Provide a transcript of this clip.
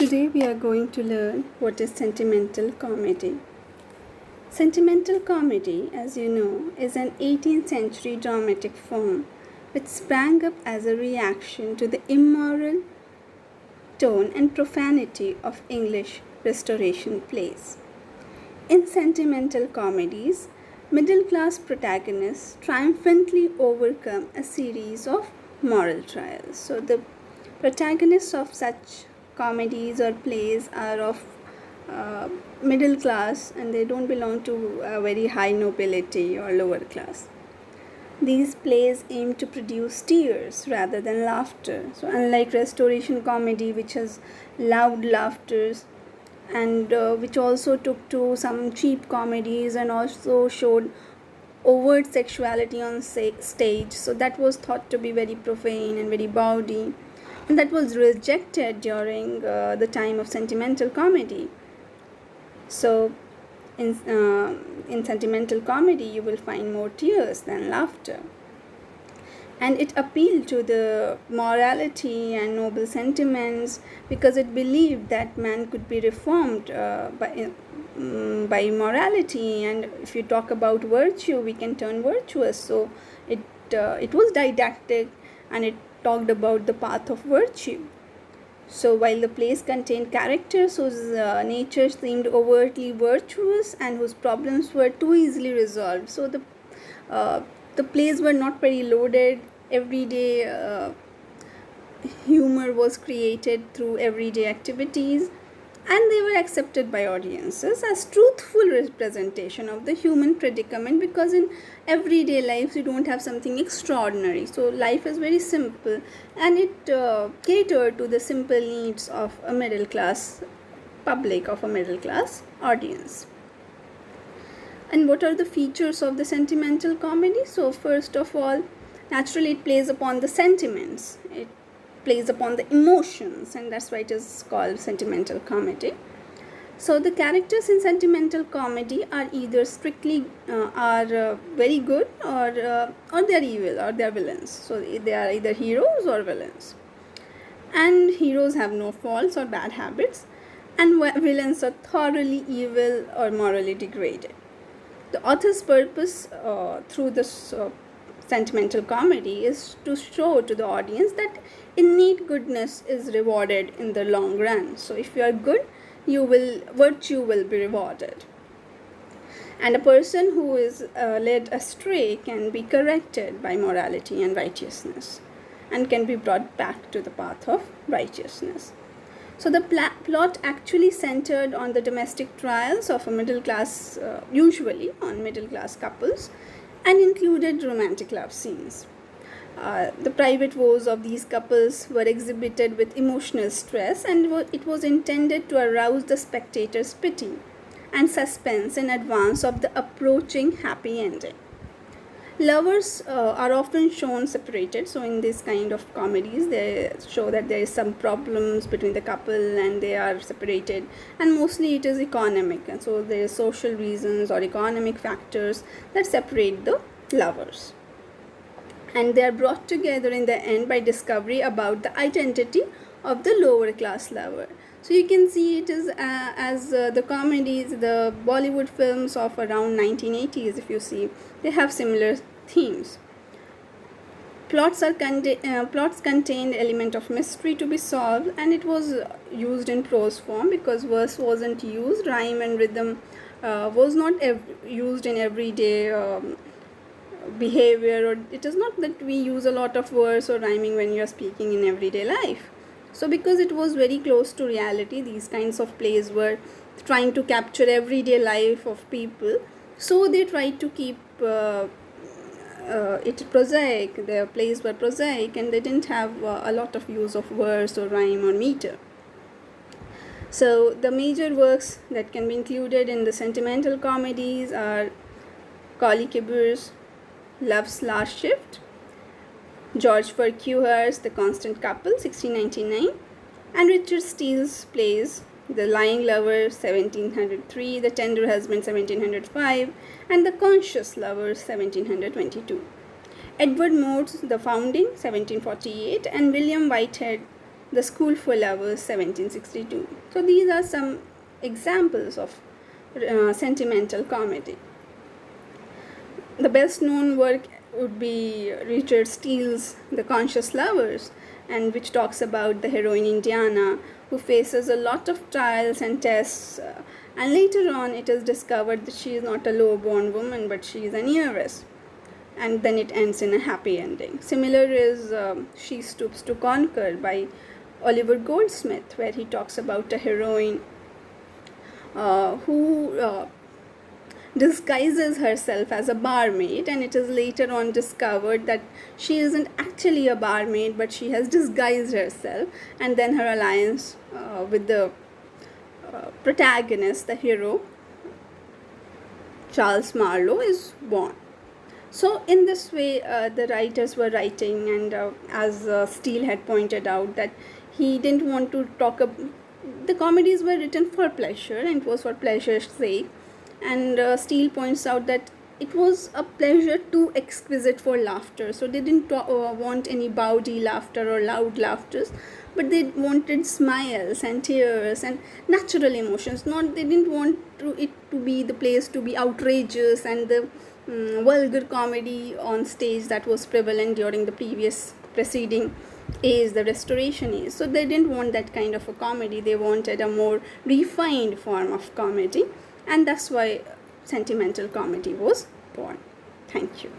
Today we are going to learn what is sentimental comedy. Sentimental comedy, as you know, is an 18th century dramatic form which sprang up as a reaction to the immoral tone and profanity of English Restoration plays. In sentimental comedies, middle class protagonists triumphantly overcome a series of moral trials. So, the protagonists of such comedies or plays are of middle class and they don't belong to a very high nobility or lower class. These plays aim to produce tears rather than laughter. So, unlike Restoration comedy, which has loud laughters and which also took to some cheap comedies and also showed overt sexuality on stage, so that was thought to be very profane and very bawdy, and that was rejected during the time of sentimental comedy. So in sentimental comedy you will find more tears than laughter, and it appealed to the morality and noble sentiments because it believed that man could be reformed by morality, and if you talk about virtue we can turn virtuous. So it was didactic and it talked about the path of virtue. So while the plays contained characters whose nature seemed overtly virtuous and whose problems were too easily resolved, so the plays were not very loaded. Everyday humor was created through everyday activities, and they were accepted by audiences as truthful representation of the human predicament, because in everyday life you don't have something extraordinary. So life is very simple, and it catered to the simple needs of a middle class public, of a middle class audience. And what are the features of the sentimental comedy? So first of all, naturally it plays upon the sentiments. It plays upon the emotions, and that's why it is called sentimental comedy. So the characters in sentimental comedy are either strictly very good, or they are evil, or they are villains. So they are either heroes or villains, and heroes have no faults or bad habits, and villains are thoroughly evil or morally degraded. The author's purpose through this sentimental comedy is to show to the audience that innate goodness is rewarded in the long run. So if you are good, virtue will be rewarded, and a person who is led astray can be corrected by morality and righteousness and can be brought back to the path of righteousness. So the plot actually centered on the domestic trials of a middle class, usually on middle class couples, and included romantic love scenes. The private woes of these couples were exhibited with emotional stress, and it was intended to arouse the spectator's pity and suspense in advance of the approaching happy ending. Lovers are often shown separated. So in this kind of comedies they show that there is some problems between the couple and they are separated, and mostly it is economic, and so there is social reasons or economic factors that separate the lovers, and they are brought together in the end by discovery about the identity of the lower class lover. So you can see it is as the comedies, the Bollywood films of around 1980s, if you see, they have similar themes. Plots contained element of mystery to be solved, and it was used in prose form because verse wasn't used. Rhyme and rhythm was not used in everyday behavior, or it is not that we use a lot of verse or rhyming when you are speaking in everyday life. So because it was very close to reality, these kinds of plays were trying to capture everyday life of people, so they tried to keep it prosaic. Their plays were prosaic, and they didn't have a lot of use of verse or rhyme or meter. So the major works that can be included in the sentimental comedies are Collie Kibber's Love's Last Shift, George Farquhar's The Constant Couple, 1699, and Richard Steele's plays The Lying Lover, 1703, The Tender Husband, 1705, and The Conscious Lover, 1722. Edward Moore's The Founding, 1748, and William Whitehead, The School for Lovers, 1762. So these are some examples of sentimental comedy. The best known work would be Richard Steele's The Conscious Lovers, and which talks about the heroine Indiana, who faces a lot of trials and tests, and later on it is discovered that she is not a low-born woman but she is an heiress, and then it ends in a happy ending. Similar is She Stoops to Conquer by Oliver Goldsmith, where he talks about a heroine who disguises herself as a barmaid, and it is later on discovered that she isn't actually a barmaid but she has disguised herself, and then her alliance with the protagonist, the hero Charles Marlowe, is born. So in this way the writers were writing, and as Steele had pointed out, that he didn't want to talk the comedies were written for pleasure, and it was for pleasure's sake. And Steele points out that it was a pleasure too exquisite for laughter. So they didn't want any bawdy laughter or loud laughters, but they wanted smiles and tears and natural emotions. They didn't want it to be the place to be outrageous and the vulgar comedy on stage that was prevalent during the preceding age, the Restoration age. So they didn't want that kind of a comedy. They wanted a more refined form of comedy. And that's why sentimental comedy was born. Thank you.